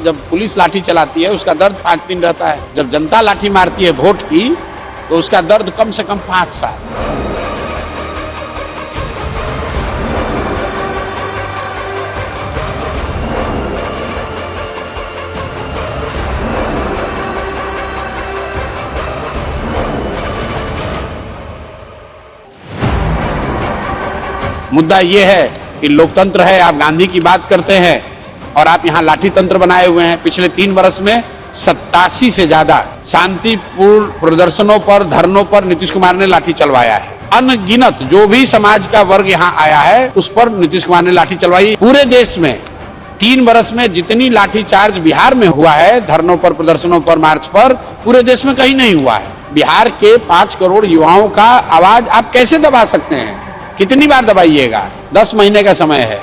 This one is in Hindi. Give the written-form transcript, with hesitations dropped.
जब पुलिस लाठी चलाती है उसका दर्द 5 दिन रहता है, जब जनता लाठी मारती है वोट की तो उसका दर्द कम से कम 5 साल। मुद्दा ये है कि लोकतंत्र है, आप गांधी की बात करते हैं और आप यहाँ लाठी तंत्र बनाए हुए हैं। पिछले 3 वर्ष में 87 से ज्यादा शांतिपूर्ण प्रदर्शनों पर, धरनों पर नीतीश कुमार ने लाठी चलवाया है। अनगिनत जो भी समाज का वर्ग यहाँ आया है उस पर नीतीश कुमार ने लाठी चलवाई। पूरे देश में 3 वर्ष में जितनी लाठी चार्ज बिहार में हुआ है, धरनों पर, प्रदर्शनों पर, मार्च पर, पूरे देश में कहीं नहीं हुआ है। बिहार के 5 करोड़ युवाओं का आवाज आप कैसे दबा सकते हैं? कितनी बार दबाइएगा? 10 महीने का समय है।